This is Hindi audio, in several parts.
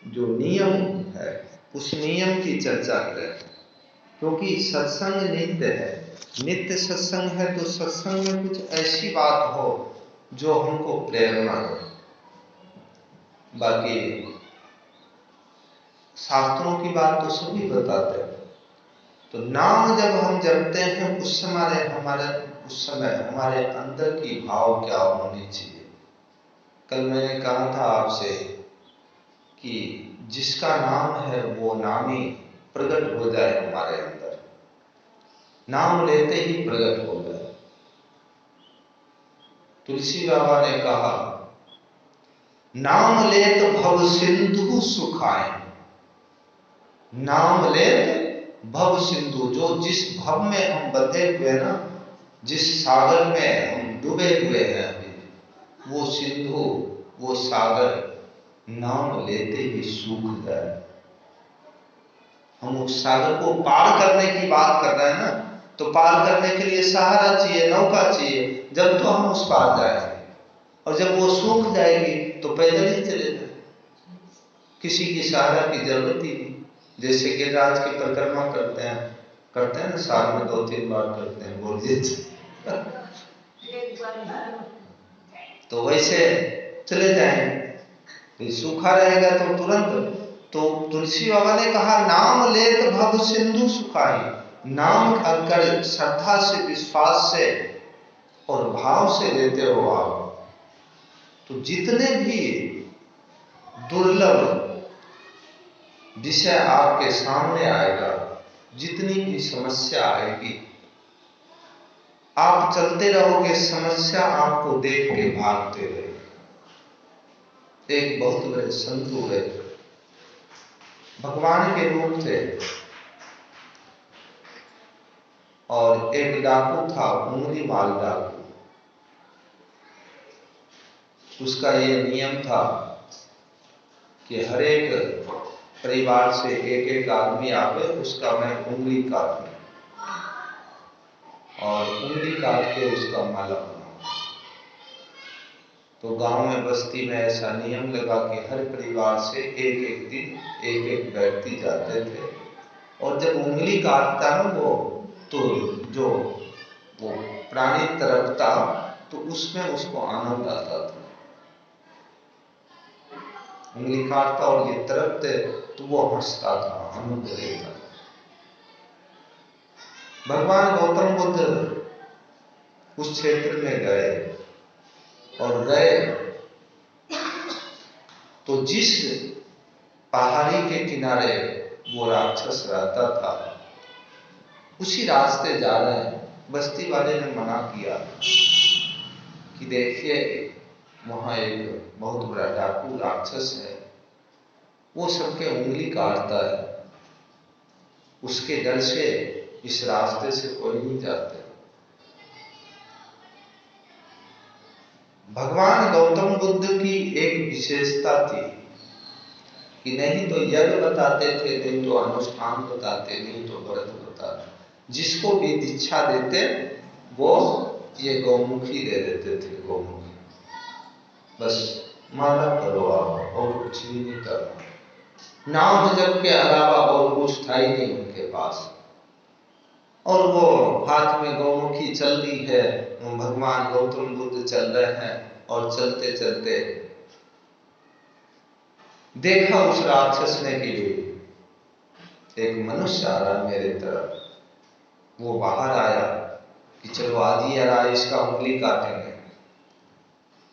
जो नियम है उस नियम की चर्चा करें, क्योंकि सत्संग नित्य है। नित्य सत्संग है तो सत्संग में कुछ ऐसी बात हो जो हमको प्रेरणा दे। बाकी शास्त्रों की बात तो सभी बताते हैं। तो नाम जब हम जपते हैं उस समय हमारे अंदर की भाव क्या होनी चाहिए। कल मैंने कहा था आपसे कि जिसका नाम है वो नामी प्रकट हो जाए हमारे अंदर, नाम लेते ही प्रकट हो जाए। तुलसी बाबा ने कहा, नाम लेत भव सिंधु सुखाए। नाम लेत भव सिंधु, जो जिस भव में हम बंधे हुए ना, जिस सागर में हम डूबे हुए हैं अभी, वो सिंधु, वो सागर नाम लेते ही सूख जाए। हम उस सागर को पार करने की बात कर रहे हैं ना, तो पार करने के लिए सहारा चाहिए, नौका चाहिए, जब तो हम उस पार जाएंगे। और जब वो सूख जाएगी तो पैदल ही चले जाए, किसी की सहारा की जरूरत ही नहीं। जैसे गिरिराज की परिक्रमा करते हैं ना, साल में 2-3 बार करते हैं, बोलिए तो वैसे चले जाएंगे। सूखा रहेगा तो तुरंत। तो तुलसी बाबा ने कहा, नाम लेत भव सिंधु सुखाई। नाम अगर श्रद्धा से, विश्वास से और भाव से लेते हो आप, तो जितने भी दुर्लभ विषय आपके सामने आएगा, जितनी भी समस्या आएगी, आप चलते रहोगे, समस्या आपको देख के भागते रहेगी। एक बहुत बड़े संत हुए, भगवान के रूप थे, और एक डाकू था, उंगली माल डाकू। उसका ये नियम था कि हर एक परिवार से एक एक आदमी आवे, उसका मैं उंगली काटूं और उंगली काट के उसका माला बनाऊं। तो गांव में, बस्ती में ऐसा नियम लगा कि हर परिवार से एक एक दिन एक एक व्यक्ति जाते थे, और जब उंगली काटता ना वो, तो जो वो प्राणी तड़पता, तो उसमें उसको आनंद आता था। उंगली काटता और ये तड़पते तो वो हंसता था, आनंद लेता। भगवान गौतम बुद्ध उस क्षेत्र में गए, और गए तो जिस पहाड़ी के किनारे वो राक्षस रहता था, उसी रास्ते जा रहे हैं। बस्ती वाले ने मना किया कि देखिए वहां एक बहुत बड़ा डाकू राक्षस है, वो सबके उंगली काटता है, उसके डर से इस रास्ते से कोई नहीं जाते। भगवान गौतम बुद्ध की एक विशेषता थी कि नहीं तो यज्ञ बताते थे, नहीं तो अनुष्ठान बताते, नहीं तो व्रत बताते, जिसको भी दीक्षा देते वो ये गौमुखी दे देते थे। गौमुखी बस माला करो आप, और कुछ भी नहीं करना। नाम जप के अलावा और कुछ था ही नहीं उनके पास। और वो हाथ में गौमुखी चल रही है, भगवान गौतम बुद्ध चल रहे हैं, और चलते चलते देखा उस राक्षस ने कि एक मनुष्य आ रहा मेरे तरफ। वो बाहर आया कि चलो आज ही यार इसका उंगली काटेंगे।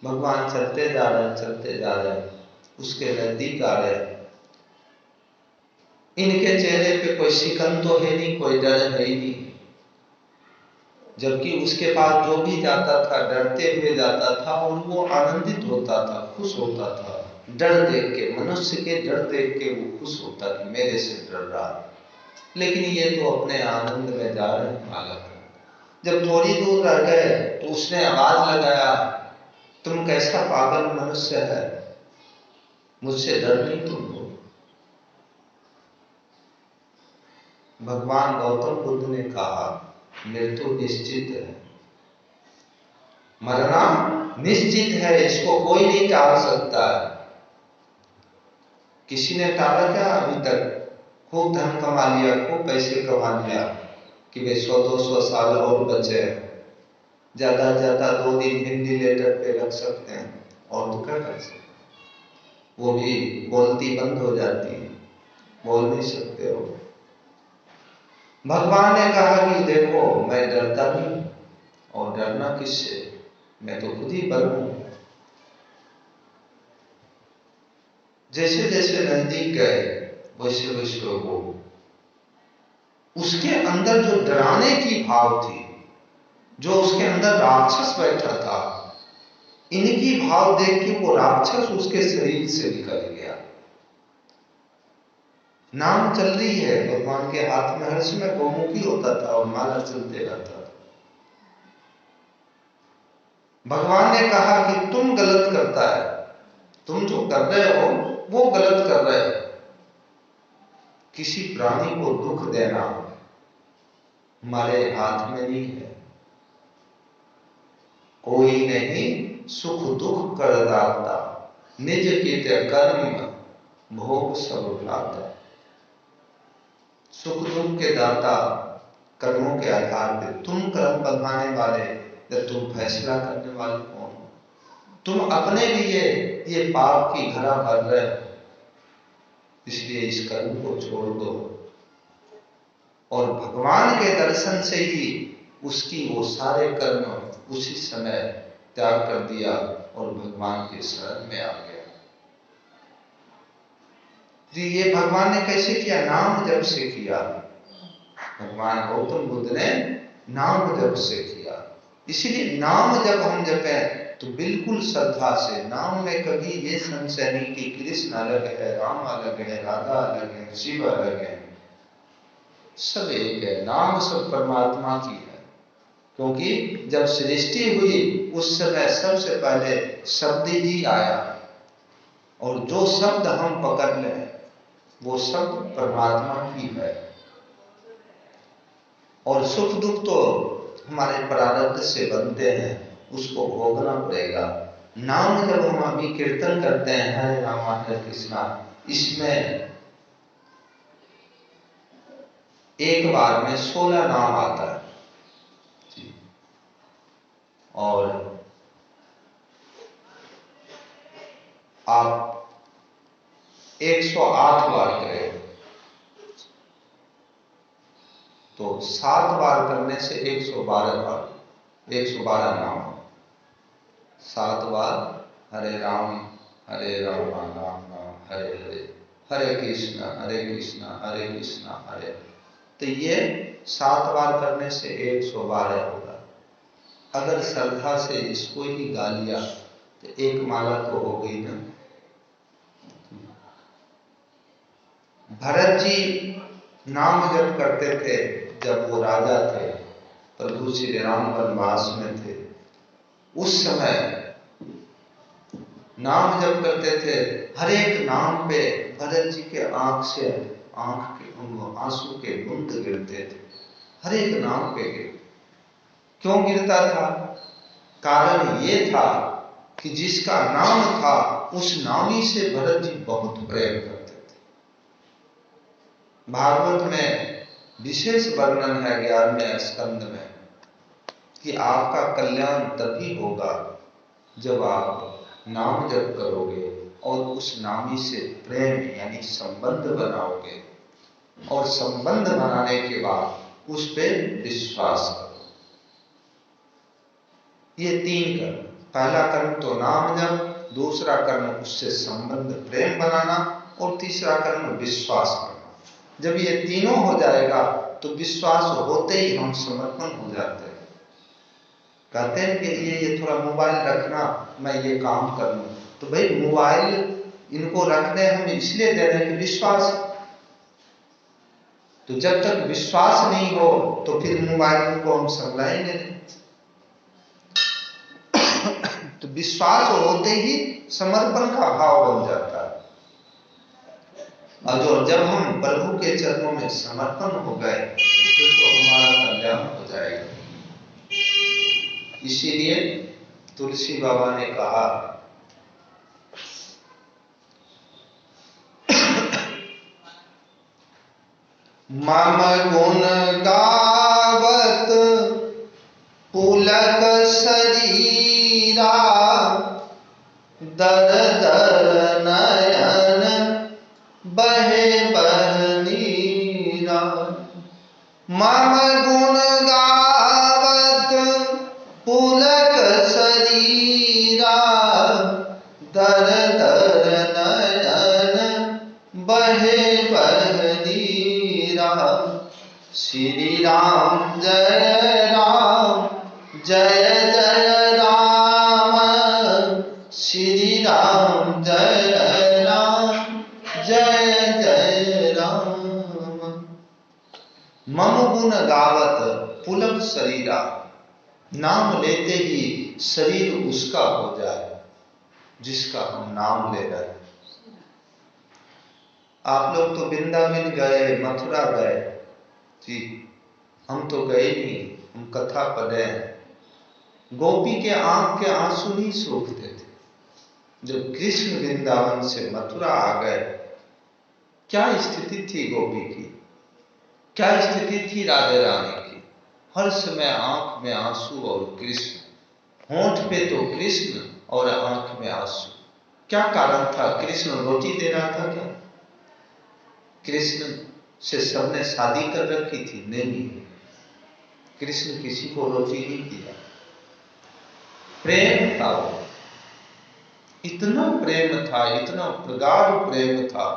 भगवान चलते जा रहे हैं, चलते जा रहे हैं, उसके नजदीक आ रहे। इनके चेहरे पे कोई शिकन तो है नहीं, कोई डर है ही नहीं, जबकि उसके पास जो भी जाता था डरते हुए जाता था, और वो आनंदित होता था, खुश होता था। डर देख के, मनुष्य के डर देख के वो खुश होता कि मेरे से डर रहा है। लेकिन ये तो अपने आनंद में जा रहे हैं बालक। जब थोड़ी दूर रह गए तो उसने आवाज लगाया, तुम कैसा पागल मनुष्य है, मुझसे डर नहीं तुमको? भगवान गौतम बुद्ध ने कहा, मृत्यु निश्चित है, मरना निश्चित है, इसको कोई नहीं टाल सकता है। किसी ने टाला क्या अभी तक? खूब धन कमा लिया, खूब पैसे कमा लिया कि वे 100-200 साल और बचे, ज्यादा से ज्यादा 2 दिन वेंटिलेटर पे रख सकते हैं, और तो क्या कर सकते? वो भी बोलती बंद हो जाती है, बोल नहीं सकते हो। भगवान ने कहा कि देखो मैं डरता भी हूं, और डरना किससे, मैं तो खुद ही बल हूं। जैसे जैसे नजदीक गए वैसे वैसे वो उसके अंदर जो डराने की भाव थी, जो उसके अंदर राक्षस बैठा था, इनकी भाव देख के वो राक्षस उसके शरीर से निकल गया। नाम चल रही है भगवान के हाथ में, हर समय गौमुखी होता था और माला चलते रहता था। भगवान ने कहा कि तुम गलत करता है, तुम जो कर रहे हो वो गलत कर रहे हो। किसी प्राणी को दुख देना हमारे हाथ में नहीं है। कोई नहीं सुख दुख कर दाता, निज कित कर्म भोग सब भ्राता। सुख दुख के दाता कर्मों के आधार पे तुम कर्म बंधाने वाले या तुम फैसला करने वाले कौन हो? तुम अपने लिए ये पाप की घड़ा भर रहे हो, इसलिए इस कर्म को छोड़ दो। और भगवान के दर्शन से ही उसकी वो सारे कर्म उसी समय त्याग कर दिया और भगवान के शरण में आ गया। जी ये भगवान ने कैसे किया? नाम जप से किया। भगवान गौतम बुद्ध ने नाम जप से किया। इसीलिए नाम जब हम जपें तो बिल्कुल श्रद्धा से, नाम में कभी ये संशय नहीं कि कृष्ण अलग है, राम अलग है, राधा अलग है, शिव अलग है, सब एक है। नाम सब परमात्मा की है। क्योंकि जब सृष्टि हुई उस समय सबसे पहले शब्द ही आया, और जो शब्द हम पकड़ लें वो शब्द परमात्मा की है। और सुख दुख तो हमारे प्रारब्ध से बनते हैं, उसको भोगना पड़ेगा। नाम जब हम अभी कीर्तन करते हैं हरे राम हरे कृष्णा, इसमें एक बार में 16 नाम आता है जी। और आप 108 बार करें तो 7 बार करने से 112 बार, 112 नाम। 7 बार हरे राम राम राम हरे हरे, हरे कृष्णा हरे कृष्णा हरे। तो ये 7 बार करने से 112 होगा। अगर श्रद्धा से इसको ही गा लिया तो एक माला तो हो गई ना। भरत जी नाम जप करते थे जब वो राजा थे, प्रभु श्री राम वनवास में थे, उस समय नाम जप करते थे। हर एक नाम पे भरत जी के आंख से आंख के आंसू के बूंद गिरते थे, हर एक नाम पे गिर। क्यों गिरता था? कारण ये था कि जिसका नाम था उस नामी से भरत जी बहुत प्रेम करते थे। भागवत में विशेष वर्णन है 11वें स्कंद में कि आपका कल्याण तभी होगा जब आप नाम जप करोगे और उस नामी से प्रेम यानी संबंध बनाओगे, और संबंध बनाने के बाद उस पर विश्वास करो। ये 3 कर्म, पहला कर्म तो नाम जप, दूसरा कर्म उससे संबंध प्रेम बनाना, और तीसरा कर्म विश्वास करना। जब ये तीनों हो जाएगा तो विश्वास होते ही हम समर्पण हो जाते हैं। कहते हैं कि ये थोड़ा मोबाइल रखना, मैं ये काम कर लूं। तो भाई मोबाइल इनको रखने हम इसलिए दे रहे हैं कि विश्वास। तो जब तक विश्वास नहीं हो तो फिर मोबाइल को हम संभालेंगे नहीं। तो विश्वास होते ही समर्पण का भाव बन जाता है। और जो जब हम प्रभु के चरणों में समर्पण हो गए तो फिर तो हमारा कल्याण हो जाएगा। इसीलिए तुलसी बाबा ने कहा मम गुण गावत पुलक शरीरा, दर दर नयन बहे बहनीरा। मम गुण गावत पुलक शरीरा, दर दर नयन बहे बहनीरा। श्री राम जय जय राम, श्री राम जय जय राम। मम गुण गावत पुलक शरीरा, नाम लेते ही शरीर उसका हो जाए जिसका हम नाम ले रहे हैं। आप लोग तो वृंदावन गए, मथुरा गए जी, हम तो गए नहीं, हम कथा पढ़े हैं। गोपी के आंख के आंसू नहीं सूखते थे जब कृष्ण वृंदावन से मथुरा आ गए। क्या स्थिति थी गोपी की, क्या स्थिति थी राधे रानी की। हर समय आंख में आंसू और कृष्ण, होंठ पे तो कृष्ण और आंख में आंसू। क्या कारण था? कृष्ण रोटी दे रहा था क्या? कृष्ण से सबने शादी कर रखी थी? नहीं, कृष्ण किसी को रोटी नहीं दिया। प्रेम था वो, इतना प्रेम था, इतना प्रगाढ़ प्रेम था,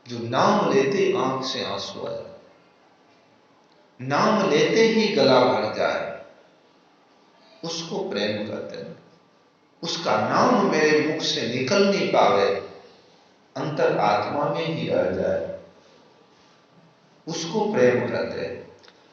जो नाम लेते आंख से आंसू आए, नाम लेते ही गला भर जाए, उसको प्रेम कहते हैं। उसका नाम मेरे मुख से निकल नहीं पावे, अंतर आत्मा में ही रह जाए, उसको प्रेम कहते हैं।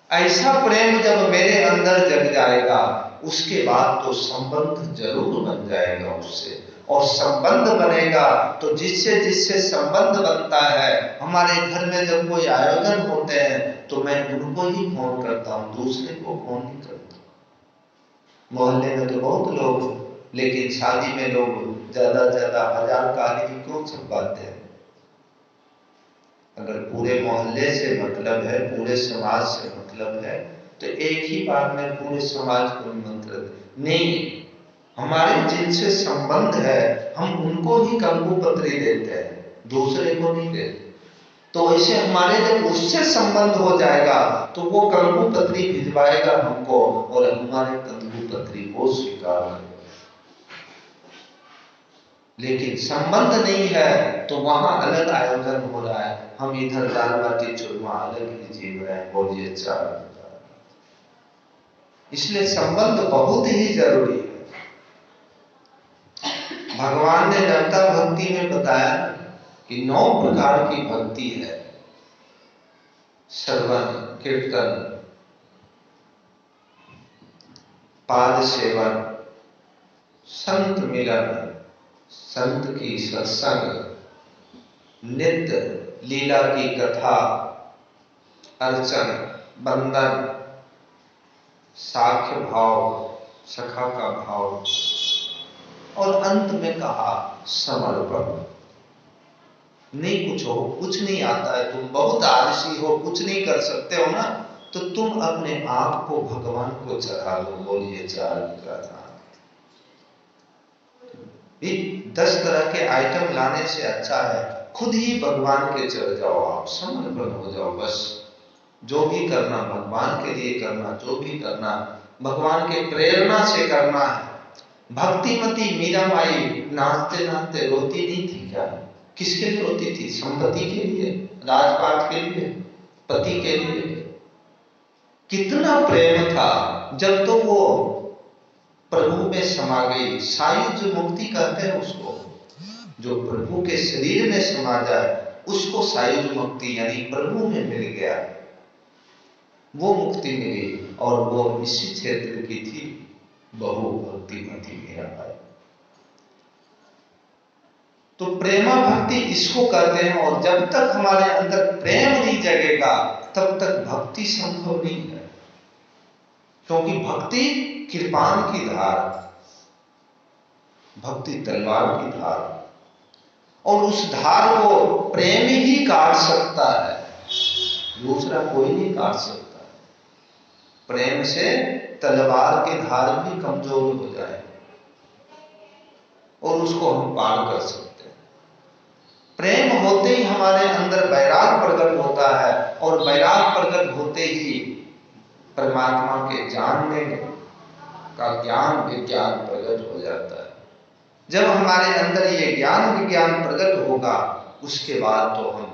ऐसा प्रेम जब मेरे अंदर जग जाएगा, उसके बाद तो संबंध जरूर बन जाएगा उससे। और संबंध बनेगा तो जिससे जिससे संबंध बनता है, हमारे घर में जब कोई आयोजन होते हैं तो मैं उनको ही फोन करता हूं, दूसरे को फोन नहीं करता। मोहल्ले में तो बहुत लोग, लेकिन शादी में लोग ज्यादा से ज्यादा 1000 कहानी क्यों छपवाते हैं? अगर पूरे मोहल्ले से मतलब है, पूरे समाज से मतलब है, तो एक ही बार में पूरे समाज को निमंत्रण नहीं। हमारे जिनसे संबंध है हम उनको ही कंकु पत्री देते हैं, दूसरे को नहीं देते। तो ऐसे हमारे जब उससे संबंध हो जाएगा तो वो कंकु पत्री भिजवाएगा हमको, और हमारे कंकु पत्री को स्वीकार करेगा। लेकिन संबंध नहीं है तो वहां अलग आयोजन हो रहा है, हम इधर दाल बाटी चूरमा अलग ही जीव रहे हैं, बोलिए चार। इसलिए संबंध बहुत ही जरूरी है। भगवान ने ललिता भक्ति में बताया कि 9 प्रकार की भक्ति है। श्रवण, कीर्तन, पाद सेवन, संत मिलन, संत की सत्संग, नित्य लीला की कथा, अर्चन, बंदन, साख्य भाव, सखा का भाव, और अंत में कहा समर्पण। नहीं कुछ हो, कुछ नहीं आता है, तुम बहुत आलसी हो, कुछ नहीं कर सकते हो ना, तो तुम अपने आप को भगवान को चढ़ा लो, बोलिए चार प्रार्थना। 10 तरह के आइटम लाने से अच्छा है खुद ही भगवान के चढ़ जाओ, आप समर्पण हो जाओ। बस जो भी करना भगवान के लिए करना, जो भी करना भगवान के प्रेरणा से करना है। भक्तिमती मीराबाई नाचते नाचते रोती नहीं थी क्या? किसके लिए रोती थी? संपत्ति के लिए, राजपाट के लिए, पति के लिए। कितना प्रेम था। जब तो वो प्रभु में समा गई, सायुज मुक्ति कहते हैं उसको, जो प्रभु के शरीर में समा जाए उसको सायुज मुक्ति यानी प्रभु में मिल गया, वो मुक्ति मिली। और वो इसी क्षेत्र की थी, बहु भक्तिमती मीराबाई। तो प्रेमा भक्ति इसको कहते हैं। और जब तक हमारे अंदर प्रेम नहीं जगेगा तब तक भक्ति संभव नहीं है, क्योंकि भक्ति कृपाण की धार, भक्ति तलवार की धार, और उस धार को प्रेम ही काट सकता है, दूसरा कोई नहीं काट सकता। प्रेम से तलवार की धार भी कमजोर हो जाए और उसको हम पार कर सकते हैं। प्रेम होते ही हमारे अंदर वैराग प्रकट होता है और वैराग प्रकट होते ही परमात्मा के जानने का ज्ञान विज्ञान प्रकट हो जाता है। जब हमारे अंदर ये ज्ञान विज्ञान प्रकट होगा उसके बाद तो हम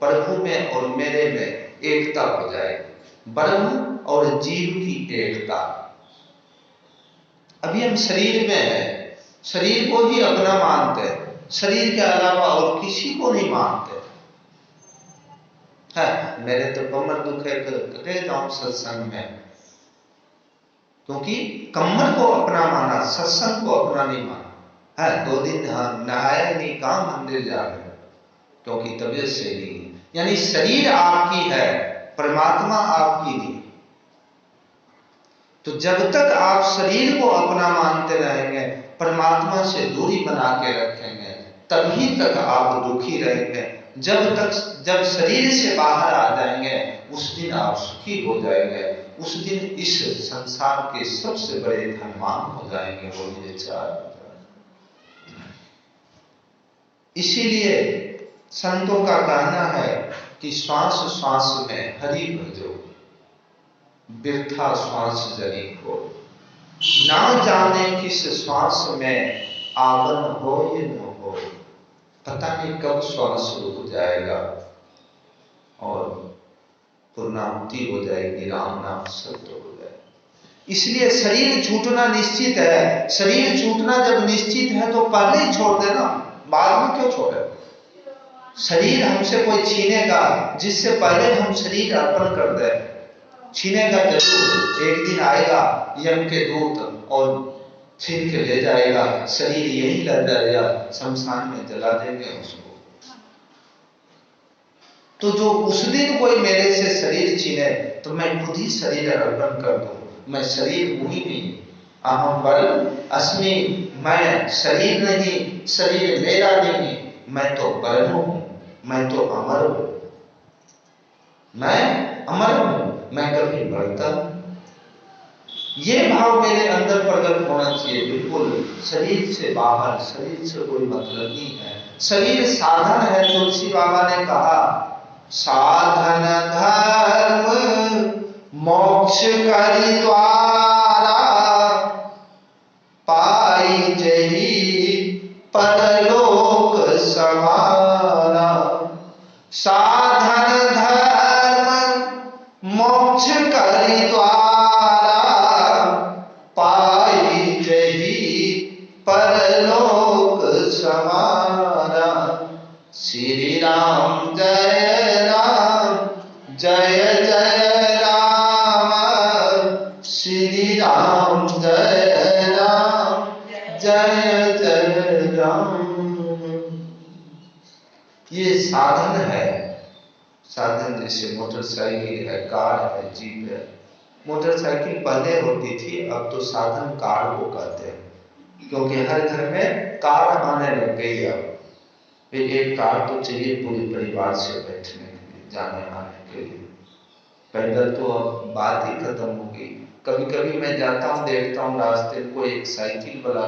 प्रभु में और मेरे में एकता हो जाएगी, ब्रह्म और जीव की एकता। अभी हम शरीर में हैं, शरीर को ही अपना मानते हैं, शरीर के अलावा और किसी को नहीं मानते। है मेरे तो कमर दुखे कटे जाऊं सत्संग में, क्योंकि कमर को अपना माना, सत्संग को अपना नहीं माना। है 2 दिन नहाया नहीं, कहा मंदिर जा रहे, क्योंकि तबीयत से नहीं। यानी शरीर आपकी है, परमात्मा आपकी नहीं। तो जब तक आप शरीर को अपना मानते रहेंगे, परमात्मा से दूरी बना के रखेंगे, तभी तक आप दुखी रहेंगे। जब शरीर से बाहर आ जाएंगे उस दिन आप सुखी हो जाएंगे, उस दिन इस संसार के सबसे बड़े धनवान हो जाएंगे। वो मेरे चार इसीलिए संतों का कहना है कि श्वास श्वास में हरि भजो, बिरथा श्वास जरी को, ना जाने किस श्वास में आवन हो ये न हो। पता नहीं कब श्वास रुक जाएगा और पूर्णाहुति हो जाएगी, राम नाम सत्य हो जाएगा। इसलिए शरीर छूटना निश्चित है। शरीर छूटना जब निश्चित है तो पहले ही छोड़ देना, बाद में क्यों छोड़े। शरीर हमसे कोई छीनेगा, जिससे पहले हम शरीर अर्पण कर दे। छीनेगा जरूर, एक दिन आएगा यम के दूत और छीन के ले जाएगा, शरीर यही रह जाएगा, शमशान में जला देंगे उसको। तो जो उस दिन कोई मेरे से शरीर छीने तो मैं खुद ही शरीर अर्पण कर दूं। मैं शरीर हूं ही नहीं, अहम बल अस्मि, मैं शरीर नहीं, शरीर मेरा नहीं, मैं तो ब्रह्म हूं, मैं तो अमर हूं, मैं अमर हूं, मैं कभी मरता हूं। ये भाव मेरे अंदर प्रकट होना चाहिए। बिल्कुल शरीर से बाहर, शरीर से कोई मतलब नहीं है। शरीर साधन है। तुलसी बाबा ने कहा साधन धर्म मोक्ष करि द्वारा, पाई जही परलोक समाना। साधन धर्म मोक्ष करि द्वारा, पाई जही परलोक समाना। श्री राम जय राम, जय जय राम, श्री राम जय राम, जय जय राम। ये साधन है। साधन जैसे मोटरसाइकिल है, कार है, जीप है। मोटरसाइकिल पहले होती थी, अब तो साधन कार को कहते हैं, क्योंकि हर घर में कार आने लग गई। अब फिर एक कार तो चाहिए पूरे परिवार से बैठने के लिए, जाने आने के लिए। पैदल तो अब बात ही खत्म हो गई। कभी कभी मैं जाता हूँ, देखता हूँ रास्ते को एक साइकिल वाला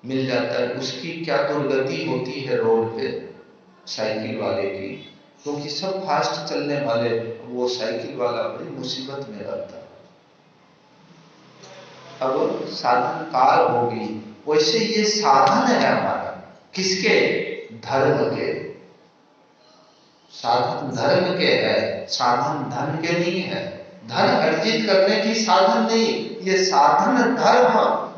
मिल जाता है, उसकी क्या दुर्गति होती है रोड पे साइकिल वाले की, क्योंकि सब फास्ट चलने वाले, वो साइकिल वाला बड़ी मुसीबत में रहता है। अब साधन कार होगी, वैसे ये साधन है हमारा। किसके? धर्म के। साधन धर्म के है, साधन धन के नहीं है। धन अर्जित करने की साधन नहीं, ये साधन धर्म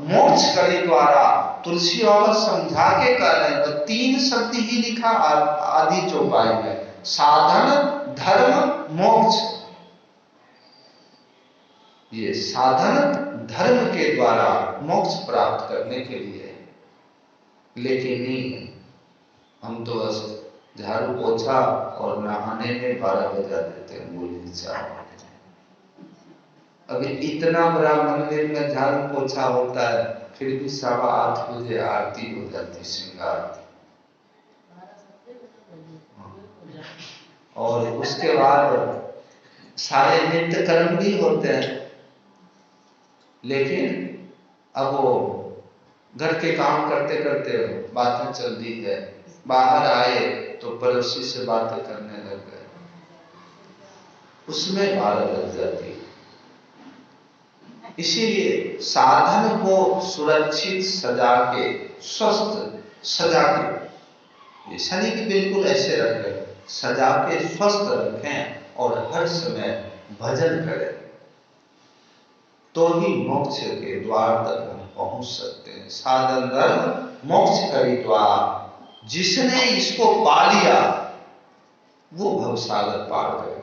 मोक्ष करि द्वारा। तुलसी बाबा समझा के कह रहे हैं, 3 शब्द ही लिखा आदि चौपाई में, साधन धर्म मोक्ष। ये साधन धर्म के द्वारा मोक्ष प्राप्त करने के लिए, लेकिन नहीं, हम तो बस झाड़ू पोछा और नहाने में 12 बजा देते हैं, बोलिए 4 बजे। अभी इतना बड़ा मंदिर में झाड़ू पोछा होता है, फिर भी 8:15 बजे आरती हो जाती, श्रृंगार। और उसके बाद सारे नित्य कर्म भी होते हैं। लेकिन अब वो घर के काम करते करते बातें चल दी है, बाहर आए तो पड़ोसी से बातें करने लग गए, उसमें 12 बज जाती। इसीलिए साधन को सुरक्षित सजा के, स्वस्थ सजा के, शरीर की बिल्कुल ऐसे रखें, सजा के स्वस्थ रखें और हर समय भजन करें, तो ही मोक्ष के द्वार तक हम पहुंच सकते हैं। साधन धर्म मोक्ष का ही द्वार, जिसने इसको पा लिया वो भवसागर पार कर गया।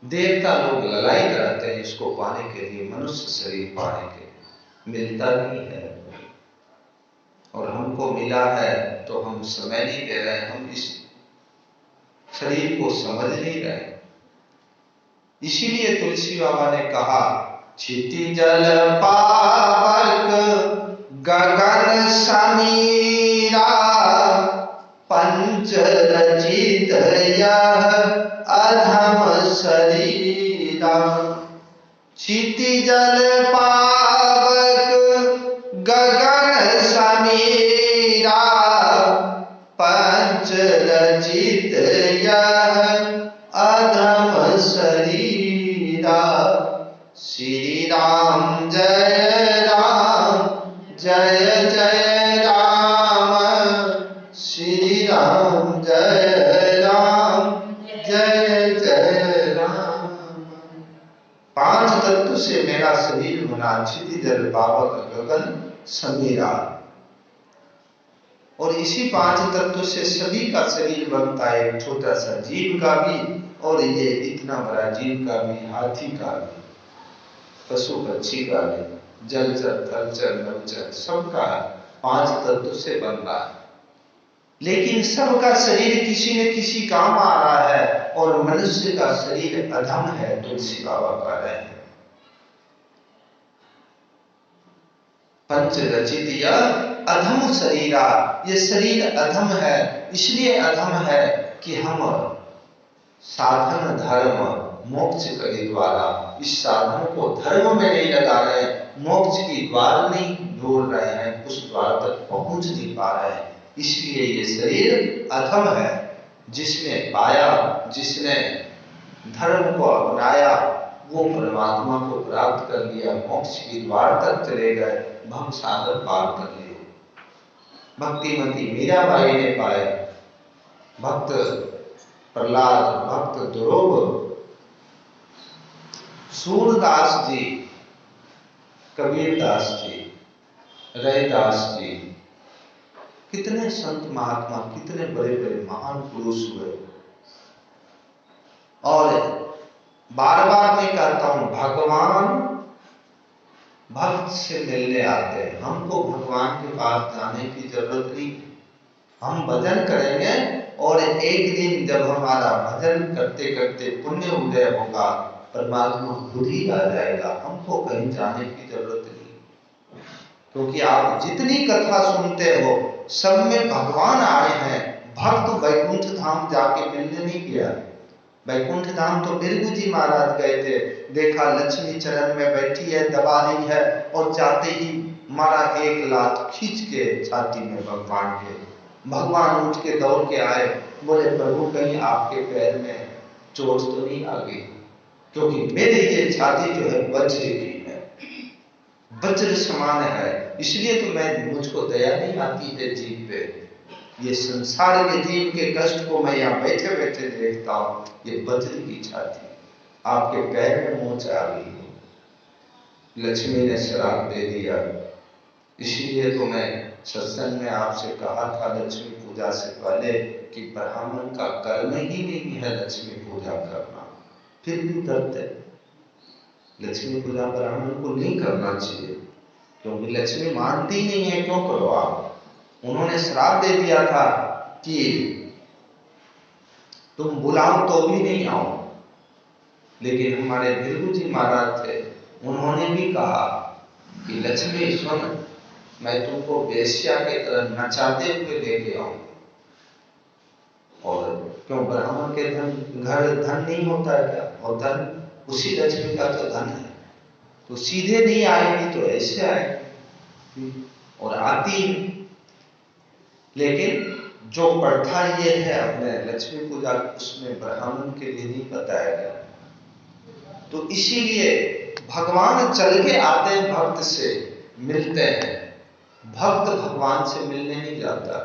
देवता लोग लड़ाई कराते हैं इसको पाने के लिए, मनुष्य शरीर पाने के लिए, मिलता नहीं है। और हमको मिला है तो हम समय नहीं दे रहे, हम इस शरीर को समझ नहीं रहे। इसीलिए तुलसी बाबा ने कहा, क्षिति जल पावक गगन समीरा, पंच रचित यह अधम शरीरा। क्षिति जल पावक गगन समीरा, पंच रचित यह अधम शरीरा। श्री राम जय जय राम, श्री राम जय जय राम। 5 तत्व से मेरा शरीर बना, क्षिति जल पावक गगन समीरा। और इसी 5 तत्व से सभी का शरीर बनता है, एक छोटा सा जीव का भी, और ये इतना बड़ा जीव का भी, हाथी का भी, पशु पक्षी का भी, जलचर थलचर नभचर, सबका 5 तत्व से बन रहा है। लेकिन सबका शरीर किसी न किसी काम आ रहा है, और मनुष्य का शरीर अधम है, तुलसी बाबा कह रहे हैं। पंच रचित या अधम शरीरा, ये शरीर अधम है। इसलिए अधम है कि हम साधन धर्म मोक्ष के द्वारा इस साधन को धर्म में नहीं लगा रहे, मोक्ष की द्वार नहीं ढूंढ रहे हैं, उस द्वार तक पहुंच नहीं पा रहे हैं। इसलिए ये शरीर अधम है। जिसने पाया, जिसने धर्म को अपनाया, वो परमात्मा को प्राप्त कर लिया, मोक्ष की द्वार तक चले गए, भव सागर पार कर लिए। भक्तिमती मीराबाई ने पाए, भक्त प्रहलाद, भक्त ध्रुव, सूरदास जी, कबीरदास जी, रैदास जी, कितने संत महात्मा, कितने बड़े बड़े महान पुरुष हुए। और बार बार मैं कहता हूं, भगवान भक्त से मिलने आते हैं, हमको भगवान के पास जाने की जरूरत नहीं। हम भजन करेंगे और एक दिन जब हमारा भजन करते करते पुण्य उदय होगा, परमात्मा खुद ही आ जाएगा, हमको कहीं जाने की जरूरत नहीं। क्योंकि आप जितनी कथा सुनते हो सब में भगवान आए हैं। भक्त वैकुंठ धाम जाके मिलने नहीं गया। वैकुंठ धाम तो बिरजू जी महाराज गए थे, देखा लक्ष्मी चरण में बैठी है, दबा रही है, और जाते ही मारा एक लात खींच के छाती में भगवान के। भगवान उठ के दौड़ के आए, बोले प्रभु कहीं आपके पैर में चोट तो नहीं आ गई, क्योंकि मेरी ये छाती जो है वज्र की है, वज्र समान है, इसलिए तो मैं, मुझको दया नहीं आती है जीव पे। ये संसार के जीव के कष्ट को मैं यहाँ बैठे बैठे देखता हूँ, ये वज्र की छाती, आपके पैर में मोच आ गई हो। लक्ष्मी ने श्राप दे दिया। इसीलिए तो मैं सत्संग में आपसे कहा था लक्ष्मी पूजा से पहले कि ब्राह्मण का कर्म ही नहीं है लक्ष्मी पूजा करना, फिर भी करते। लक्ष्मी पूजा ब्राह्मण को नहीं करना चाहिए, क्योंकि लक्ष्मी मानती ही नहीं है, क्यों करो आप। उन्होंने श्राप दे दिया था कि तुम बुलाओ तो भी नहीं आओ। लेकिन हमारे बिरजू जी महाराज थे, उन्होंने भी कहा कि लक्ष्मी सुन, मैं तुमको वेश्या की तरह नचाते हुए लेके आऊं। और क्यों ब्राह्मण के घर धन नहीं होता है क्या? और धन उसी लक्ष्मी का तो धन है, तो सीधे नहीं आएगी तो ऐसे आएगी और आती है। लेकिन जो प्रथा ये है अपने लक्ष्मी पूजा उसमें ब्राह्मण के लिए नहीं बताया गया, तो इसीलिए भगवान चल के आते हैं, भक्त से मिलते हैं। भक्त भगवान से मिलने नहीं जाता।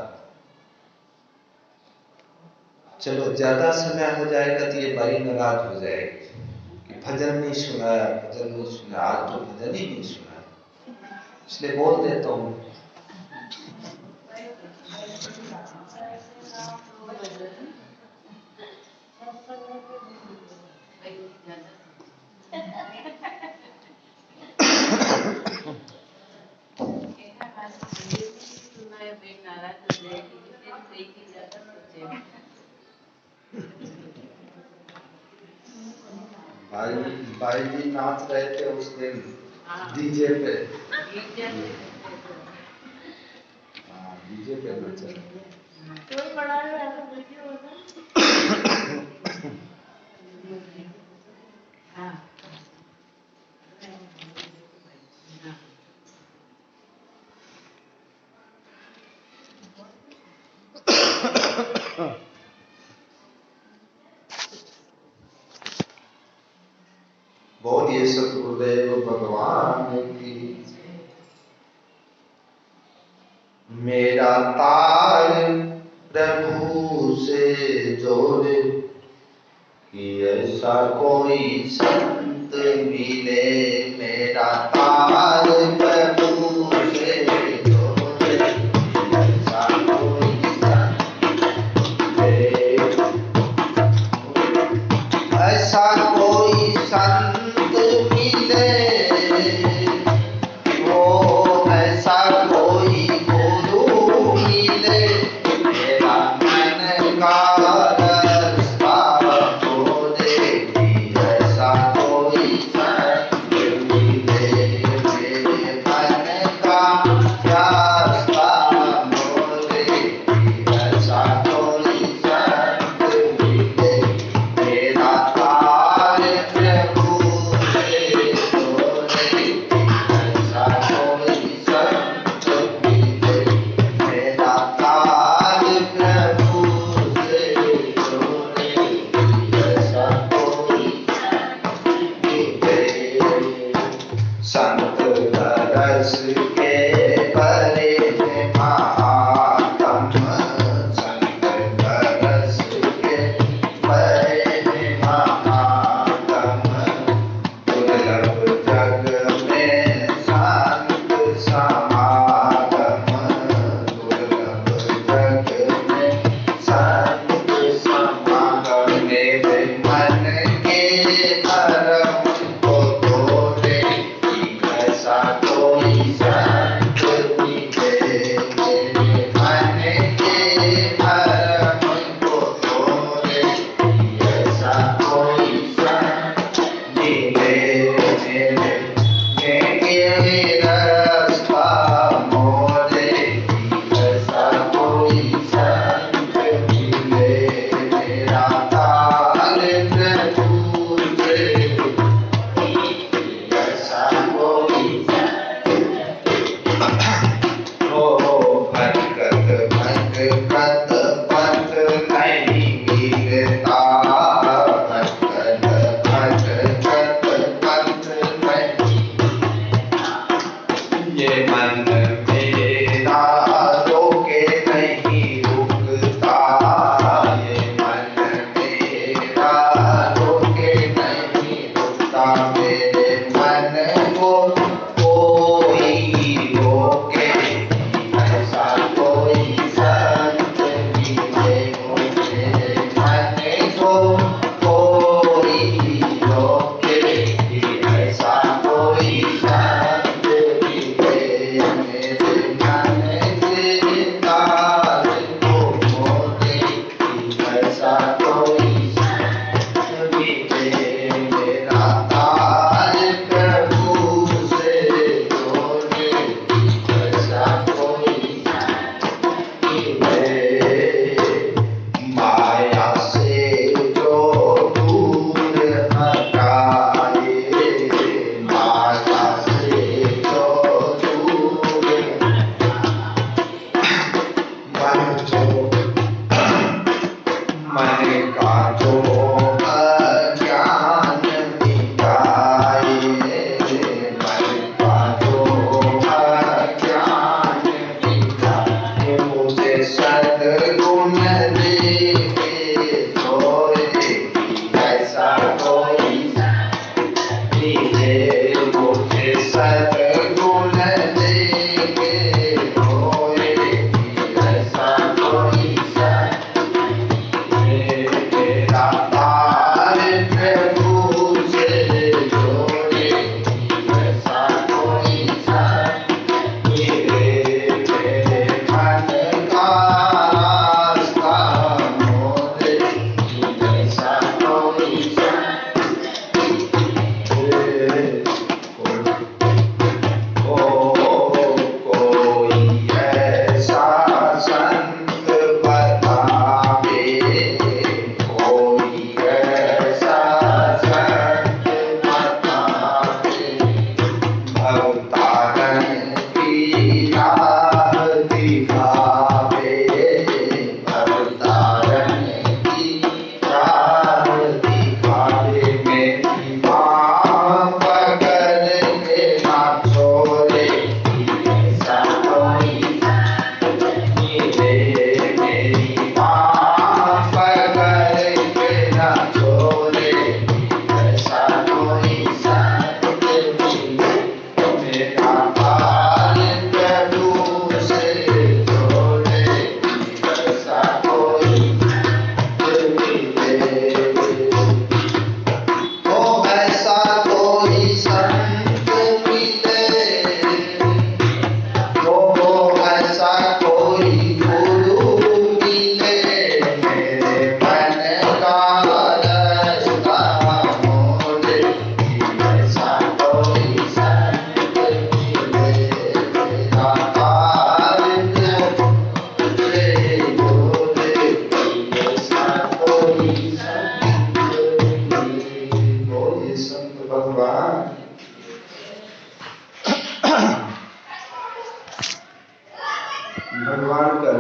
चलो ज्यादा समय हो जाएगा तो ये बाई नाराज हो जाएगी कि भजन नहीं सुनाया, भजन नहीं सुना, आज तो भजन ही नहीं सुना, इसलिए बोल देता हूँ। भाई जी नाच रहे थे उस दिन डीजे पे, डीजे पे नाच रहे थे। बोलिए सतगुरुदेव भगवान की। मेरा तार प्रभु से जोड़े कि ऐसा कोई संत मिले, मेरा तार प्रभु से जोड़े, ऐसा कोई संत मिले, ऐसा कोई संत मिले, ओ ऐसा कोई गुरु मिले, मेरा मन का रास्ता खोले, ऐसा कोई संत मिले, मेरे मन का रास्ता खोले, ऐसा कोई संत मिले, मेरा तार प्रभु से जोड़े, ऐसा कोई संत मिले, मेरा तार प्रभु से जोड़े, ऐसा कोई मिले। संत रस के परे महात्म, संत रस के परे महात्म, दुर्लभ जग में संत समागम, दुर्लभ जग में संत समागम, मेरे मन के भरम को तोड़े, ऐसा कोई संत मिले, मेरे मन के भरम को तोड़े, ऐसा कोई संत मिले, मेरे रास्ता मोड़े, ऐसा कोई संत मिले, मेरा तार प्रभु से, ऐसा कोई ओ भटकत भटकत पथ नहीं मिलता, भटकत भटकत पथ नहीं, ये मन मेरा रोके नहीं रुकता, ये मन मेरा रोके नहीं रुकता, मेरे मन को कोई रोके, ऐसा कोई संत मिले, मेरे मन को कोई रोके, ऐसा कोई संत मिले, मेरे मन के तार को मोड़े, ऐसा कोई संत मिले, मेरा तार प्रभु से जोड़े, ऐसा कोई संत मिले, माया से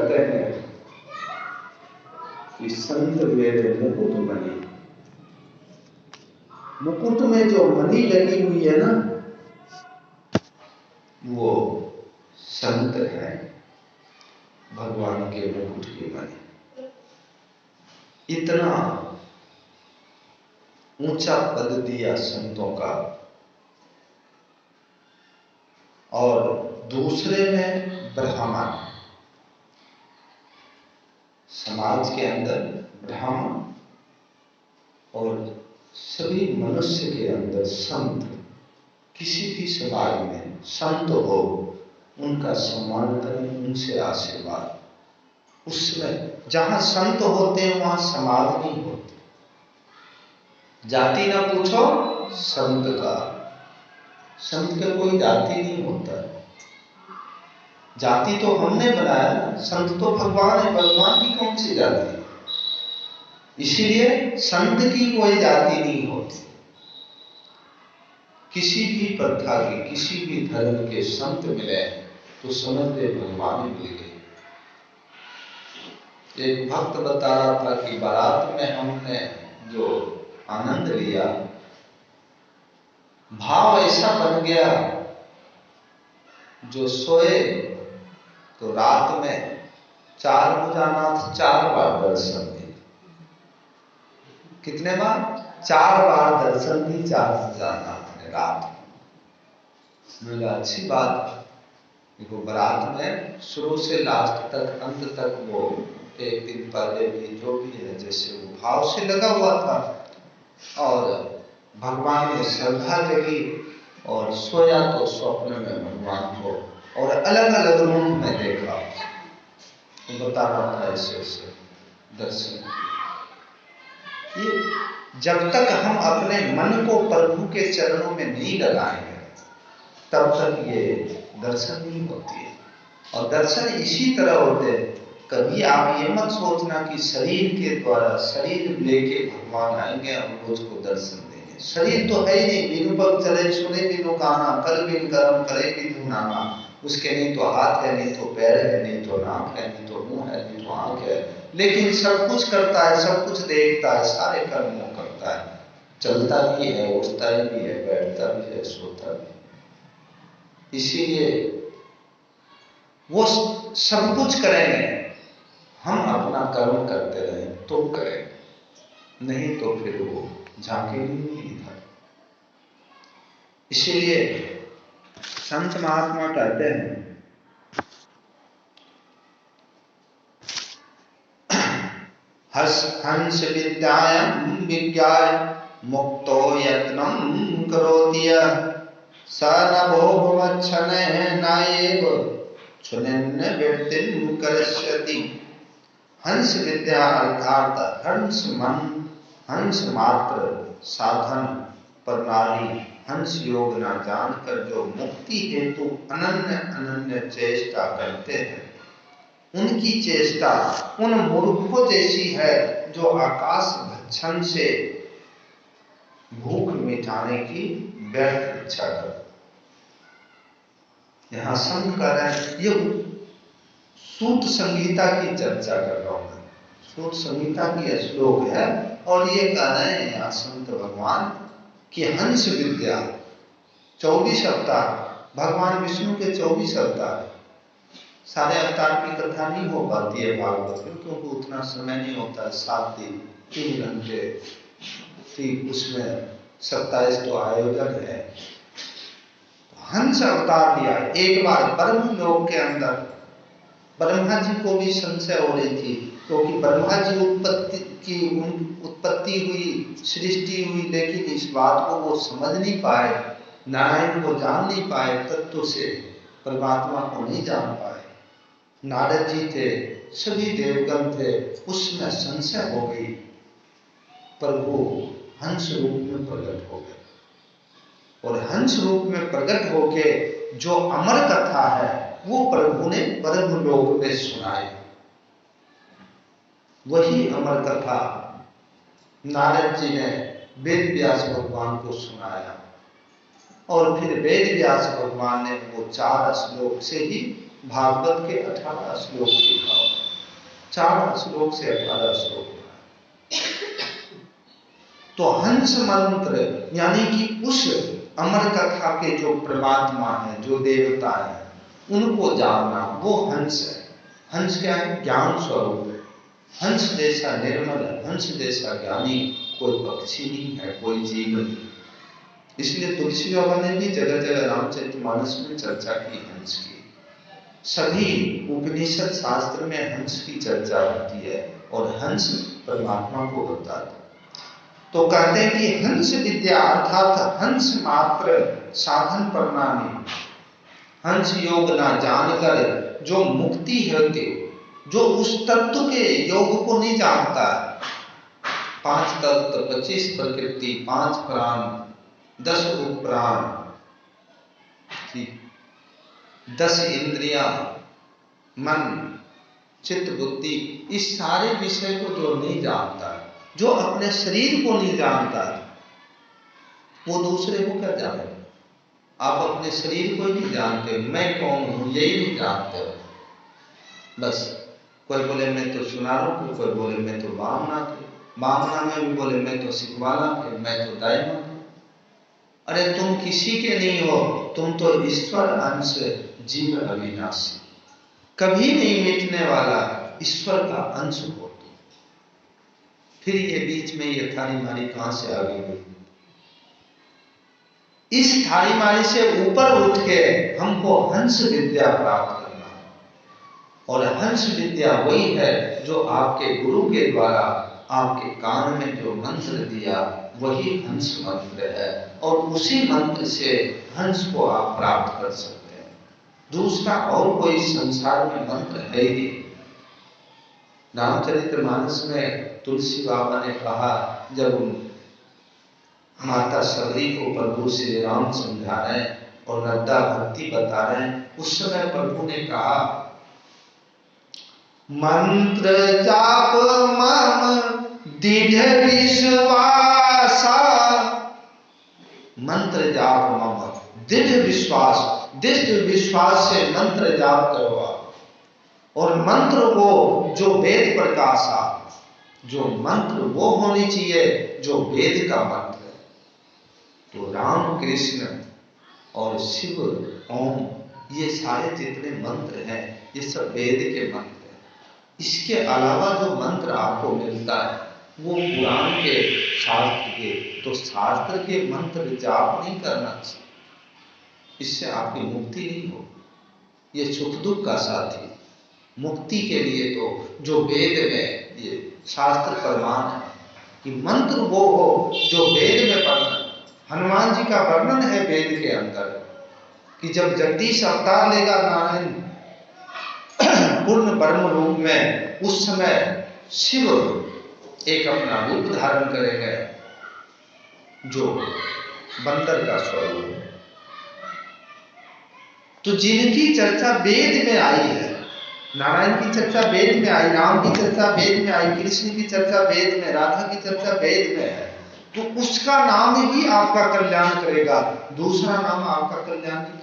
कहते हैं कि संत मेरे मुकुट मणि, मुकुट में जो मणि लगी हुई है ना, वो संत है, भगवान के मुकुट की मणि। इतना ऊंचा पद दिया संतों का। और दूसरे में ब्राह्मण, समाज के अंदर ब्राह्मण और सभी मनुष्य के अंदर संत। किसी भी समाज में संत हो, उनका सम्मान करें, उनसे आशीर्वाद। उसमें जहां संत होते हैं वहां समाज नहीं होते। जाति ना पूछो संत का, संत का कोई जाति नहीं होता। जाति तो हमने बनाया ना, संत तो भगवान है, भगवान की कौन सी जाति है? इसीलिए संत की कोई जाति नहीं होती। किसी भी प्रथा के, किसी भी धर्म के संत मिले तो समझ ले भगवान मिल गए। एक भक्त बता रहा था कि बारात में हमने जो आनंद लिया, भाव ऐसा बन गया, जो सोए तो रात में 4 भुजानाथ 4 बार दर्शन दिए। कितने बार? 4 बार दर्शन दी 4 भुजानाथ ने रात में। बोला अच्छी बात। देखो बारात में शुरू से लास्ट तक, अंत तक, वो एक दिन पहले भी जो भी है, जैसे वो भाव से लगा हुआ था। और भगवान में श्रद्धा जगी और सोया तो स्वप्न में भगवान को और अलग अलग रूप में देखा। तो बता रहा था ऐसे ऐसे दर्शन। ये जब तक हम अपने मन को प्रभु के चरणों में नहीं लगाएंगे, तब तक ये दर्शन नहीं होती है। और दर्शन इसी तरह होते हैं। कभी आप ये मत सोचना कि शरीर के द्वारा, शरीर लेके भगवान आएंगे और मुझको दर्शन देंगे। शरीर तो है ही नहीं। बिनु पग चले सुने बिनु काना, कर बिन कर्म करे बिनु नाना। उसके नहीं तो हाथ है, नहीं तो पैर है, नहीं तो नाक है, नहीं तो मुंह है, नहीं तो आंख है, लेकिन सब कुछ करता है, सब कुछ देखता है, सारे कर्म वो करता है। चलता भी है, उठता भी है, बैठता भी है, सोता भी है। इसीलिए वो सब कुछ करेंगे, हम अपना कर्म करते रहें तो करें, नहीं तो फिर वो झांकेंगे नहीं इधर। इसीलिए संत महात्मा कहते हैं, हंस विद्यायां विज्ञाय मुक्तो यत्नं करोति यः, स नभो भवच्छनैः नायेव क्षुण्णं वृत्तिं करिष्यति। हंस विद्या अर्थात हंस मन, हंस मात्र साधन प्रणाली, हंस योग न जानकर जो मुक्ति हेतु अनन्य अनन्य चेष्टा करते हैं, उनकी चेष्टा उन मूर्खों जैसी है जो आकाश भक्षण से भूख मिटाने की व्यर्थ इच्छा कर। यहाँ संत कह रहे हैं, ये सूत संहिता की चर्चा कर रहा हूं मैं। सूत संहिता की श्लोक है और ये कह रहे हैं यहाँ संत भगवान कि हंस विद्या 24 अवतार, भगवान विष्णु के 24 अवतार। सारे अवतार की कथा नहीं हो पाती है भागवत में, क्योंकि उतना समय नहीं होता है। 7 दिन 3 घंटे, ठीक उसमें 27 तो आयोजन है। हंस अवतार लिया एक बार ब्रह्म लोक के अंदर। ब्रह्मा जी को भी संशय हो रही थी, क्योंकि ब्रह्मा जी उत्पत्ति हुई, सृष्टि हुई, लेकिन इस बात को वो समझ नहीं पाए, नारायण को जान नहीं पाए, तत्व से परमात्मा को नहीं जान पाए। नारद जी थे, सभी देवगण थे, उसमें संशय हो गई। प्रभु हंस रूप में प्रकट हो गए और हंस रूप में प्रकट होके जो अमर कथा है वो प्रभु ने ब्रह्म लोक में सुनाई। वही अमर कथा नारद जी ने वेद व्यास भगवान को सुनाया और फिर वेद व्यास भगवान ने वो 4 श्लोक से ही भागवत के 18 श्लोक लिखा। 4 श्लोक से 18 श्लोक। तो हंस मंत्र यानी कि उस अमर कथा के जो परमात्मा है, जो देवता है, उनको जानना, वो हंस है। हंस क्या है? ज्ञान स्वरूप है। हंस जैसा निर्मल, हंस जैसा ज्ञानी कोई पक्षी नहीं है, कोई जीव नहीं। इसलिए तुलसी बाबा ने भी जगह जगह रामचरितमानस में चर्चा की हंस की। सभी उपनिषद शास्त्र में हंस की चर्चा होती है और हंस परमात्मा को बताता है। तो कहते हैं कि हंस विद्या अर्थात हंस मात्र साधन प्रणाली, हंस योग ना जानकर जो मुक्ति होती, जो उस तत्व के योग को नहीं जानता, 5 तत्व, 25 प्रकृति, 5 प्राण, 10 उपप्राण, 10 इंद्रियां, मन, चित्त, बुद्धि, इस सारे विषय को जो नहीं जानता, जो अपने शरीर को नहीं जानता, वो दूसरे को क्या जानेगा? आप अपने शरीर को ही नहीं जानते, मैं कौन हूं यही नहीं जानते हो। बस कोई बोले मैं तो सुनारों हूं, कोई बोले मैं तो बामना थे, बामना में भी बोले मैं तो सिखवाला थे, मैं तो दायमा थे। अरे तुम किसी के नहीं हो, तुम तो ईश्वर अंश जीव अविनाशी, कभी नहीं मिटने वाला ईश्वर का अंश हो। फिर ये बीच में ये थारी मारी कहां से आ गई? इस थारी मारी से ऊपर उठ के हमको हंस विद्या प्राप्त करना है। और हंस विद्या वही है जो आपके गुरु के द्वारा आपके कान में जो मंत्र दिया, वही हंस मंत्र है। और उसी मंत्र से हंस को आप प्राप्त कर सकते हैं। दूसरा और कोई संसार में मंत्र है ही। रामचरितमानस में तुलसी बाबा ने कहा, जब माता सबरी को प्रभु श्री राम समझा रहे और नड्डा भक्ति बता रहे हैं, उस समय प्रभु ने कहा, मंत्र जाप मम दृढ़ विश्वासा, मंत्र जाप मम दृढ़ विश्वास, दृढ़ विश्वास से मंत्र जाप करो। और मंत्र वो जो वेद प्रकाशा, जो मंत्र वो होनी चाहिए जो वेद का मंत्र है। तो राम, कृष्ण और शिव, ओम, ये सारे जितने मंत्र हैं, ये सब वेद के मंत्र हैं। इसके अलावा जो मंत्र आपको मिलता है वो पुराण के, शास्त्र के। तो शास्त्र के मंत्र जाप नहीं करना चाहिए, इससे आपकी मुक्ति नहीं हो। ये सुख दुख का साथी। मुक्ति के लिए तो जो वेद में ये शास्त्र प्रमाण है कि मंत्र वो हो जो वेद में वर्णन। हनुमान जी का वर्णन है वेद के अंदर कि जब जगदीश अवतार लेगा नारायण पूर्ण ब्रह्म रूप में, उस समय शिव एक अपना रूप धारण करेंगे जो बंदर का स्वरूप है। तो जिनकी चर्चा वेद में आई है, नारायण की चर्चा वेद में आई, राम की चर्चा वेद में आई, कृष्ण की चर्चा वेद में, राधा की चर्चा वेद में है, तो उसका नाम ही आपका कल्याण करेगा, दूसरा नाम आपका कल्याण नहीं करेगा।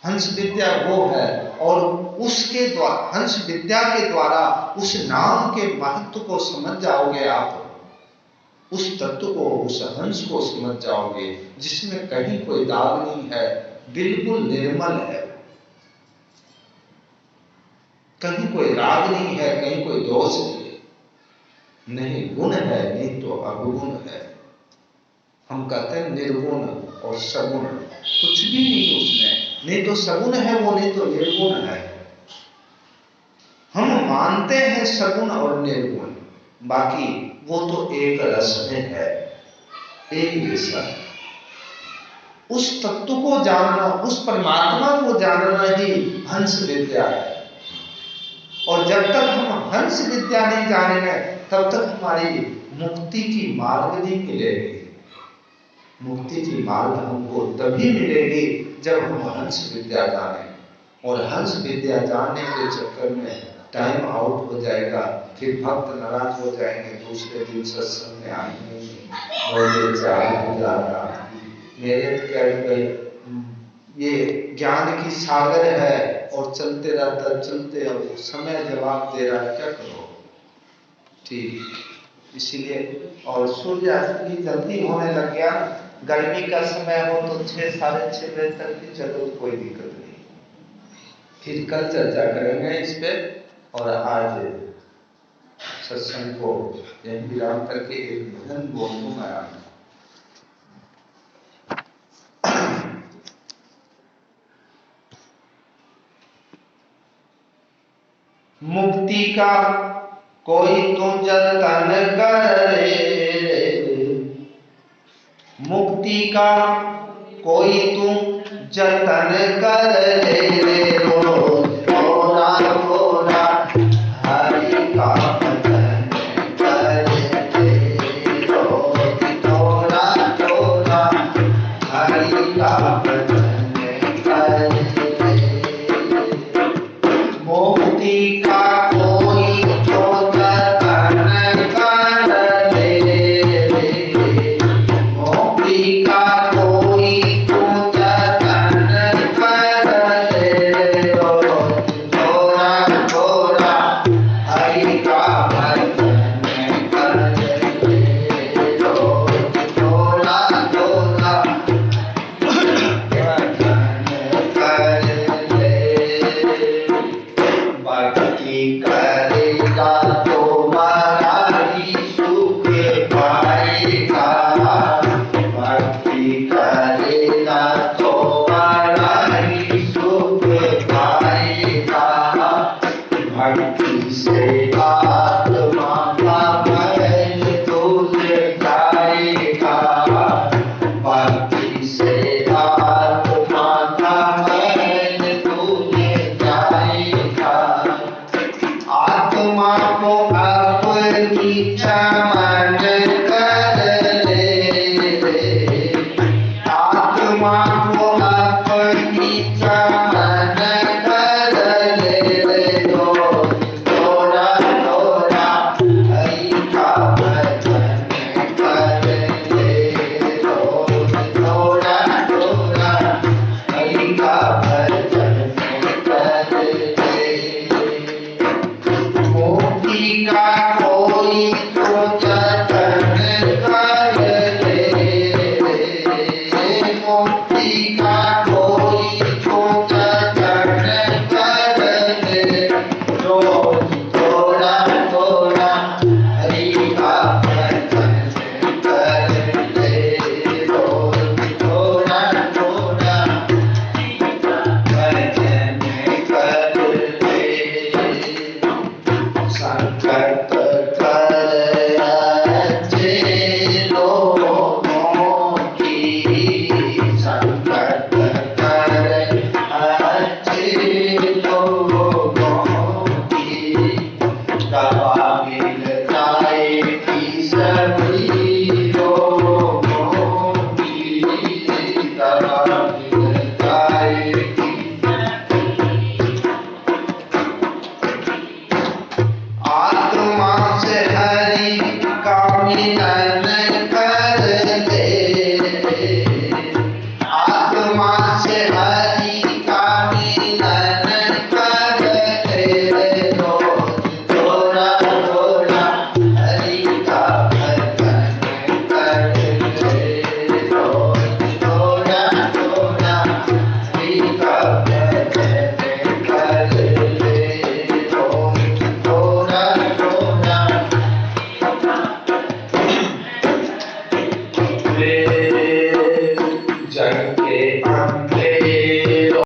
हंस विद्या वो है, और उसके द्वारा, हंस विद्या के द्वारा उस नाम के महत्व को समझ जाओगे आप, उस तत्व को, उस हंस को समझ जाओगे जिसमें कहीं कोई दाग नहीं है, बिल्कुल निर्मल है, कहीं कोई राग नहीं है, कहीं कोई दोष नहीं है, नहीं गुण है, नहीं तो अवगुण है। हम कहते हैं निर्गुण और सगुण, कुछ भी नहीं उसमें, नहीं तो सगुण है वो, नहीं तो निर्गुण है। हम मानते हैं सगुण और निर्गुण, बाकी वो तो एक रस में है, एक विषय। उस तत्व को जानना, उस परमात्मा को जानना ही हंस विद्या है। और जब तक हम हंस विद्या नहीं जानेंगे, तब तक हमारी मुक्ति की मार्ग नहीं मिलेगी। मुक्ति की मार्ग हमको तभी मिलेगी जब हम हंस विद्या जानें। और हंस विद्या जानने के चक्कर में टाइम आउट हो जाएगा, फिर भक्त नाराज हो जाएंगे, दूसरे दिन सत्संग में आएंगे, बोले चाहे हो जाता, मेरे ये ज्ञान की सागर है, और चलते रहता है, चलते और समय जवाब दे रहा है, क्या करो। ठीक इसीलिए, और सूर्यास्त भी जल्दी होने लग गया। गर्मी का समय हो तो 6 साढ़े 6 बजे तक भी चलो, कोई दिक्कत नहीं। फिर कल चर्चा करेंगे इस पे, और आज सत्संग को यहीं विराम करके एक भजन बोल दूंगा। मुक्ति का कोई तू जतन करे, मुक्ति का कोई तू जतन करे, रोज थोड़ा थोड़ा हरि का भजन करे, रोज थोड़ा थोड़ा हरि का भजन करे। मुक्ति का कोई तो जतन करे, मुक्ति का कोई तो जतन करे, रोज थोड़ा थोड़ा हरि का भजन करे, रोज थोड़ा थोड़ा भक्ति करेगा तो बड़ा ही सुख पाएगा, भक्ति करेगा तो बड़ा ही सुख पाएगा, भक्ति से